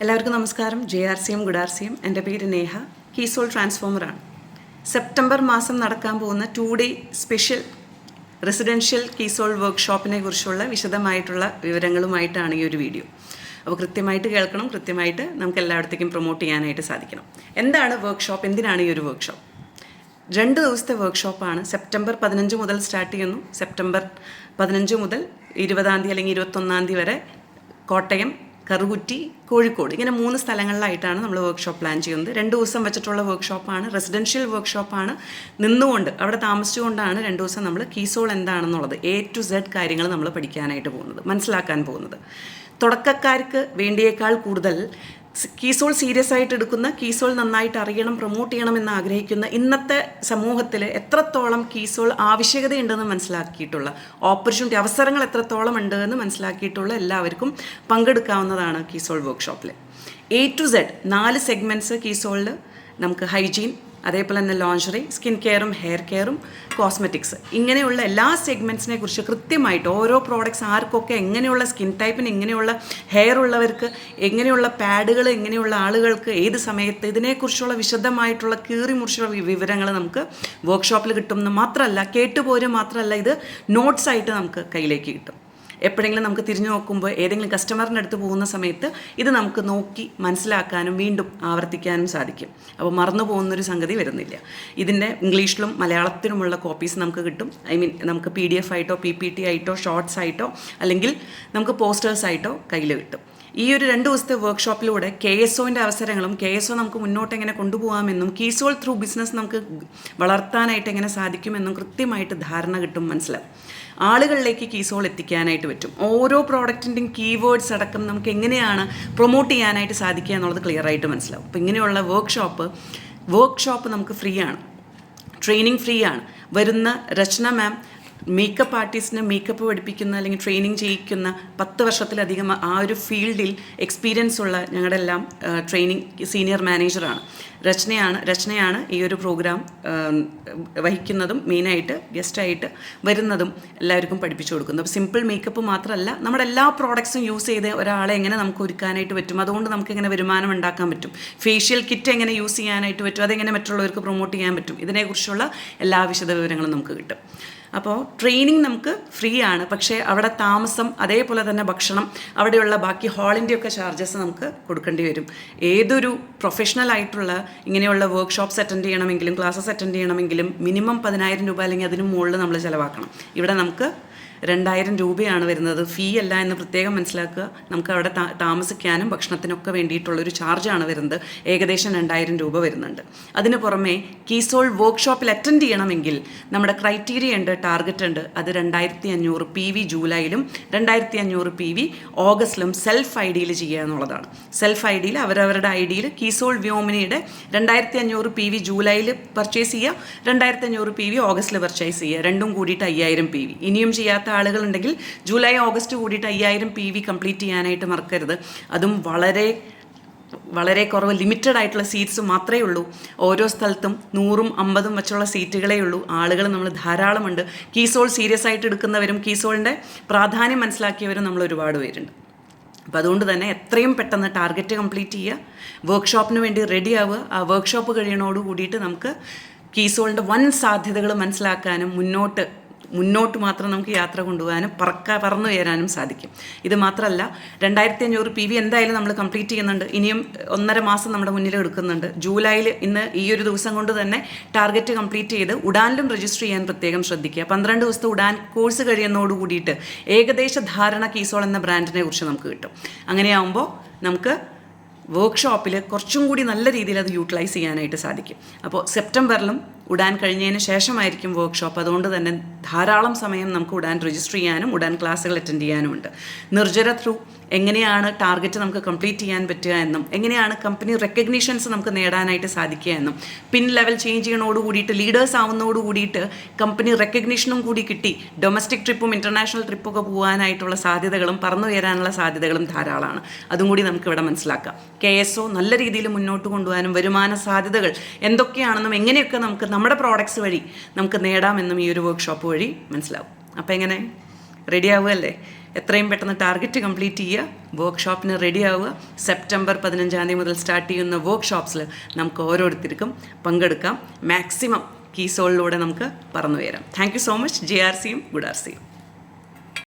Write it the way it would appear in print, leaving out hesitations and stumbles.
എല്ലാവർക്കും നമസ്കാരം. JRCM good RCM. എൻ്റെ പേര് നേഹ. കീസോൾ ട്രാൻസ്ഫോമറാണ്. സെപ്റ്റംബർ മാസം നടക്കാൻ പോകുന്ന 2-day സ്പെഷ്യൽ റെസിഡൻഷ്യൽ കീസോൾ വർക്ക്ഷോപ്പിനെ കുറിച്ചുള്ള വിശദമായിട്ടുള്ള വിവരങ്ങളുമായിട്ടാണ് ഈ ഒരു വീഡിയോ. അപ്പോൾ കൃത്യമായിട്ട് കേൾക്കണം, കൃത്യമായിട്ട് നമുക്ക് എല്ലായിടത്തേക്കും പ്രൊമോട്ട് ചെയ്യാനായിട്ട് സാധിക്കണം. എന്താണ് വർക്ക്ഷോപ്പ്, എന്തിനാണ് ഈ ഒരു വർക്ക്ഷോപ്പ്? 2 ദിവസത്തെ വർക്ക്ഷോപ്പാണ്. സെപ്റ്റംബർ 15 മുതൽ സ്റ്റാർട്ട് ചെയ്യുന്നു. സെപ്റ്റംബർ 15 മുതൽ 20-ാം തീയതി അല്ലെങ്കിൽ 21-ാം തീയതി വരെ കോട്ടയം, കറുകുറ്റി, കോഴിക്കോട്, ഇങ്ങനെ 3 സ്ഥലങ്ങളിലായിട്ടാണ് നമ്മൾ വർക്ക്ഷോപ്പ് പ്ലാൻ ചെയ്യുന്നത്. 2 ദിവസം വെച്ചിട്ടുള്ള വർക്ക്ഷോപ്പാണ്. റെസിഡൻഷ്യൽ വർക്ക്ഷോപ്പാണ്. നിന്നുകൊണ്ട് അവിടെ താമസിച്ചുകൊണ്ടാണ് 2 ദിവസം നമ്മൾ കീസോൾ എന്താണെന്നുള്ളത് A to Z കാര്യങ്ങൾ നമ്മൾ പഠിക്കാനായിട്ട് പോകുന്നത്, മനസ്സിലാക്കാൻ പോകുന്നത്. തുടക്കക്കാർക്ക് വേണ്ടിയേക്കാൾ കൂടുതൽ കീസോൾ സീരിയസ് ആയിട്ട് എടുക്കുന്ന, കീസോൾ നന്നായിട്ട് അറിയണം, പ്രൊമോട്ട് ചെയ്യണമെന്ന് ആഗ്രഹിക്കുന്ന ഇന്നത്തെ സമൂഹത്തിൽ എത്രത്തോളം കീസോൾ ആവശ്യകതയുണ്ടെന്ന് മനസ്സിലാക്കിയിട്ടുള്ള, ഓപ്പർച്യൂണിറ്റി അവസരങ്ങൾ എത്രത്തോളം ഉണ്ട് എന്ന് മനസ്സിലാക്കിയിട്ടുള്ള എല്ലാവർക്കും പങ്കെടുക്കാവുന്നതാണ് കീസോൾ വർക്ക്ഷോപ്പിൽ. A to Z 4 സെഗ്മെൻറ്റ്സ് കീസോളിൽ നമുക്ക് ഹൈജീൻ, അതേപോലെ തന്നെ ലോഞ്ചറി, സ്കിൻ കെയറും ഹെയർ കെയറും കോസ്മെറ്റിക്സ്, ഇങ്ങനെയുള്ള എല്ലാ സെഗ്മെൻറ്റ്സിനെ കുറിച്ച് കൃത്യമായിട്ട് ഓരോ പ്രോഡക്റ്റ്സ് ആർക്കൊക്കെ, എങ്ങനെയുള്ള സ്കിൻ ടൈപ്പിന്, എങ്ങനെയുള്ള ഹെയർ ഉള്ളവർക്ക്, എങ്ങനെയുള്ള പാഡുകൾ, എങ്ങനെയുള്ള ആളുകൾക്ക്, ഏത് സമയത്ത്, ഇതിനെക്കുറിച്ചുള്ള വിശദമായിട്ടുള്ള കീറി മുറിച്ചുള്ള വിവരങ്ങൾ നമുക്ക് വർക്ക്ഷോപ്പിൽ കിട്ടുമെന്ന് മാത്രമല്ല, കേട്ടുപോരും മാത്രമല്ല, ഇത് നോട്ട്സായിട്ട് നമുക്ക് കയ്യിലേക്ക് കിട്ടും. എപ്പോഴെങ്കിലും നമുക്ക് തിരിഞ്ഞു നോക്കുമ്പോൾ ഏതെങ്കിലും കസ്റ്റമറിൻ്റെ അടുത്ത് പോകുന്ന സമയത്ത് ഇത് നമുക്ക് നോക്കി മനസ്സിലാക്കാനും വീണ്ടും ആവർത്തിക്കാനും സാധിക്കും. അപ്പോൾ മറന്നു പോകുന്നൊരു സംഗതി വരുന്നില്ല. ഇതിൻ്റെ ഇംഗ്ലീഷിലും മലയാളത്തിലുമുള്ള കോപ്പീസ് നമുക്ക് കിട്ടും. നമുക്ക് PDF ആയിട്ടോ PPT ആയിട്ടോ ഷോർട്സ് ആയിട്ടോ അല്ലെങ്കിൽ നമുക്ക് പോസ്റ്റേഴ്സ് ആയിട്ടോ കയ്യിൽ കിട്ടും. ഈ ഒരു 2 ദിവസത്തെ വർക്ക്ഷോപ്പിലൂടെ KSOൻ്റെ അവസരങ്ങളും, KSO നമുക്ക് മുന്നോട്ട് എങ്ങനെ കൊണ്ടുപോകാമെന്നും, കീസോൾ ത്രൂ ബിസിനസ് നമുക്ക് വളർത്താനായിട്ട് എങ്ങനെ സാധിക്കുമെന്നും കൃത്യമായിട്ട് ധാരണ കിട്ടും, മനസ്സിലാവും. ആളുകളിലേക്ക് കീസോൾ എത്തിക്കാനായിട്ട് പറ്റും. ഓരോ പ്രോഡക്റ്റിൻ്റെയും കീവേഡ്സ് അടക്കം നമുക്ക് എങ്ങനെയാണ് പ്രൊമോട്ട് ചെയ്യാനായിട്ട് സാധിക്കുക എന്നുള്ളത് ക്ലിയറായിട്ട് മനസ്സിലാവും. അപ്പോൾ ഇങ്ങനെയുള്ള വർക്ക്ഷോപ്പ് നമുക്ക് ഫ്രീ ആണ്, ട്രെയിനിങ് ഫ്രീ ആണ്. വരുന്ന രചന മാം മേക്കപ്പ് ആർട്ടിസ്റ്റിന് മേക്കപ്പ് പഠിപ്പിക്കുന്ന അല്ലെങ്കിൽ ട്രെയിനിങ് ചെയ്യിക്കുന്ന 10 വർഷത്തിലധികം ആ ഒരു ഫീൽഡിൽ എക്സ്പീരിയൻസ് ഉള്ള ഞങ്ങളുടെ എല്ലാം ട്രെയിനിങ് സീനിയർ മാനേജറാണ്. രചനയാണ് ഈ ഒരു പ്രോഗ്രാം വഹിക്കുന്നതും മെയിനായിട്ട് ഗസ്റ്റായിട്ട് വരുന്നതും എല്ലാവർക്കും പഠിപ്പിച്ചു കൊടുക്കുന്നത്. അപ്പോൾ സിമ്പിൾ മേക്കപ്പ് മാത്രമല്ല, നമ്മുടെ എല്ലാ പ്രോഡക്ട്സും യൂസ് ചെയ്ത് ഒരാളെ എങ്ങനെ നമുക്ക് ഒരുക്കാനായിട്ട് പറ്റും, അതുകൊണ്ട് നമുക്ക് എങ്ങനെ വരുമാനം ഉണ്ടാക്കാൻ പറ്റും, ഫേഷ്യൽ കിറ്റ് എങ്ങനെ യൂസ് ചെയ്യാനായിട്ട് പറ്റും, അതെങ്ങനെ മറ്റുള്ളവർക്ക് പ്രൊമോട്ട് ചെയ്യാൻ പറ്റും, ഇതിനെക്കുറിച്ചുള്ള എല്ലാ വിശദ വിവരങ്ങളും നമുക്ക് കിട്ടും. അപ്പോൾ ട്രെയിനിങ് നമുക്ക് ഫ്രീ ആണ്. പക്ഷേ അവിടെ താമസം, അതേപോലെ തന്നെ ഭക്ഷണം, അവിടെയുള്ള ബാക്കി ഹാളിൻ്റെയൊക്കെ ചാർജസ് നമുക്ക് കൊടുക്കേണ്ടി വരും. ഏതൊരു പ്രൊഫഷണൽ ആയിട്ടുള്ള ഇങ്ങനെയുള്ള വർക്ക്ഷോപ്സ് അറ്റൻഡ് ചെയ്യണമെങ്കിലും, ക്ലാസ്സസ് അറ്റൻഡ് ചെയ്യണമെങ്കിലും മിനിമം 10,000 രൂപ അല്ലെങ്കിൽ അതിന് മുകളിൽ നമ്മൾ ചിലവാക്കണം. ഇവിടെ നമുക്ക് 2,000 രൂപയാണ് വരുന്നത്. ഫീ അല്ല എന്ന് പ്രത്യേകം മനസ്സിലാക്കുക. നമുക്ക് അവിടെ താമസിക്കാനും ഭക്ഷണത്തിനൊക്കെ വേണ്ടിയിട്ടുള്ളൊരു ചാർജാണ് വരുന്നത്. ഏകദേശം 2,000 രൂപ വരുന്നുണ്ട്. അതിന് പുറമെ കീസോൾ വർക്ക്ഷോപ്പിൽ അറ്റൻഡ് ചെയ്യണമെങ്കിൽ നമ്മുടെ ക്രൈറ്റീരിയ ഉണ്ട്, ടാർഗറ്റ് ഉണ്ട്. അത് 2,500 PV ജൂലൈയിലും 2,500 PV ഓഗസ്റ്റിലും സെൽഫ് ID-യിൽ ചെയ്യുക എന്നുള്ളതാണ്. സെൽഫ് ID-യിൽ അവരവരുടെ ID-യിൽ കീസോൾ വ്യോമിനിയുടെ 2,500 PV ജൂലൈയിൽ പർച്ചേസ് ചെയ്യുക, 2,500 PV ഓഗസ്റ്റിൽ പർച്ചേസ് ചെയ്യുക. രണ്ടും കൂടിയിട്ട് 5,000 PV. ഇനിയും ചെയ്യാത്ത ആളുകളുണ്ടെങ്കിൽ ജൂലൈ ഓഗസ്റ്റ് കൂടിയിട്ട് 5,000 PV കംപ്ലീറ്റ് ചെയ്യാനായിട്ട് മറക്കരുത്. അതും വളരെ കുറവ് ലിമിറ്റഡ് ആയിട്ടുള്ള സീറ്റ്സ് മാത്രമേ ഉള്ളൂ. ഓരോ സ്ഥലത്തും 100ഉം 50ഉം വെച്ചുള്ള സീറ്റുകളേ ഉള്ളൂ. ആളുകൾ നമ്മൾ ധാരാളമുണ്ട്. കീസോൾ സീരിയസ് ആയിട്ട് എടുക്കുന്നവരും കീസോളിൻ്റെ പ്രാധാന്യം മനസ്സിലാക്കിയവരും നമ്മൾ ഒരുപാട് പേരുണ്ട്. അപ്പോൾ അതുകൊണ്ട് തന്നെ എത്രയും പെട്ടെന്ന് ടാർഗറ്റ് കംപ്ലീറ്റ് ചെയ്യുക, വർക്ക്ഷോപ്പിന് വേണ്ടി റെഡി ആവുക. ആ വർക്ക്ഷോപ്പ് കഴിയണോട് കൂടിയിട്ട് നമുക്ക് കീസോളിൻ്റെ വൻ സാധ്യതകൾ മനസ്സിലാക്കാനും മുന്നോട്ട് മാത്രം നമുക്ക് യാത്ര കൊണ്ടുപോകാനും പറന്നു ഉയരാനും സാധിക്കും. ഇത് മാത്രമല്ല, 2,500 PV എന്തായാലും നമ്മൾ കംപ്ലീറ്റ് ചെയ്യുന്നുണ്ട്. ഇനിയും 1.5 മാസം നമ്മുടെ മുന്നിൽ എടുക്കുന്നുണ്ട്. ജൂലൈയിൽ ഇന്ന് ഈ ഒരു ദിവസം കൊണ്ട് തന്നെ ടാർഗറ്റ് കംപ്ലീറ്റ് ചെയ്ത് ഉഡാനിലും രജിസ്റ്റർ ചെയ്യാൻ പ്രത്യേകം ശ്രദ്ധിക്കുക. 12 ദിവസത്തെ ഉഡാൻ കോഴ്സ് കഴിയുന്നതോട് കൂടിയിട്ട് ഏകദേശ ധാരണ കീസോൾ എന്ന ബ്രാൻഡിനെ കുറിച്ച് നമുക്ക് കിട്ടും. അങ്ങനെയാകുമ്പോൾ നമുക്ക് വർക്ക്ഷോപ്പിൽ കുറച്ചും കൂടി നല്ല രീതിയിൽ അത് യൂട്ടിലൈസ് ചെയ്യാനായിട്ട് സാധിക്കും. അപ്പോൾ സെപ്റ്റംബറിലും ഉഡാൻ കഴിഞ്ഞതിന് ശേഷമായിരിക്കും വർക്ക്ഷോപ്പ്. അതുകൊണ്ട് തന്നെ ധാരാളം സമയം നമുക്ക് ഉഡാൻ രജിസ്റ്റർ ചെയ്യാനും ഉഡാൻ ക്ലാസ്സുകൾ അറ്റൻഡ് ചെയ്യാനുമുണ്ട്. നിർജ്ജര ത്രൂ എങ്ങനെയാണ് ടാർഗറ്റ് നമുക്ക് കംപ്ലീറ്റ് ചെയ്യാൻ പറ്റുക എന്നും, എങ്ങനെയാണ് കമ്പനി റെക്കഗ്നീഷൻസ് നമുക്ക് നേടാനായിട്ട് സാധിക്കുക എന്നും, പിൻ ലെവൽ ചേഞ്ച് ചെയ്യണോട് കൂടിയിട്ട്, ലീഡേഴ്സ് ആവുന്നതോട് കൂടിയിട്ട് കമ്പനി റെക്കഗ്നീഷനും കൂടി കിട്ടി ഡൊമസ്റ്റിക് ട്രിപ്പും ഇൻ്റർനാഷണൽ ട്രിപ്പൊക്കെ പോകാനായിട്ടുള്ള സാധ്യതകളും പറന്നുയരാനുള്ള സാധ്യതകളും ധാരാളമാണ്. അതും കൂടി നമുക്കിവിടെ മനസ്സിലാക്കാം. KSO നല്ല രീതിയിൽ മുന്നോട്ട് കൊണ്ടുപോകാനും വരുമാന സാധ്യതകൾ എന്തൊക്കെയാണെന്നും എങ്ങനെയൊക്കെ നമുക്ക് നമ്മുടെ പ്രോഡക്ട്സ് വഴി നമുക്ക് നേടാമെന്നും ഈ ഒരു വർക്ക്ഷോപ്പ് വഴി മനസ്സിലാവും. അപ്പോൾ എങ്ങനെ റെഡി ആവുകയല്ലേ? എത്രയും പെട്ടെന്ന് ടാർഗറ്റ് കംപ്ലീറ്റ് ചെയ്യുക, വർക്ക്ഷോപ്പിന് റെഡി ആവുക. സെപ്റ്റംബർ 15 മുതൽ സ്റ്റാർട്ട് ചെയ്യുന്ന വർക്ക്ഷോപ്സിൽ നമുക്ക് ഓരോരുത്തർക്കും പങ്കെടുക്കാം. മാക്സിമം കീസോളിലൂടെ നമുക്ക് പറന്നു വരാം. Thank you so much. JRCയും ഗുഡ് ആർസിയും.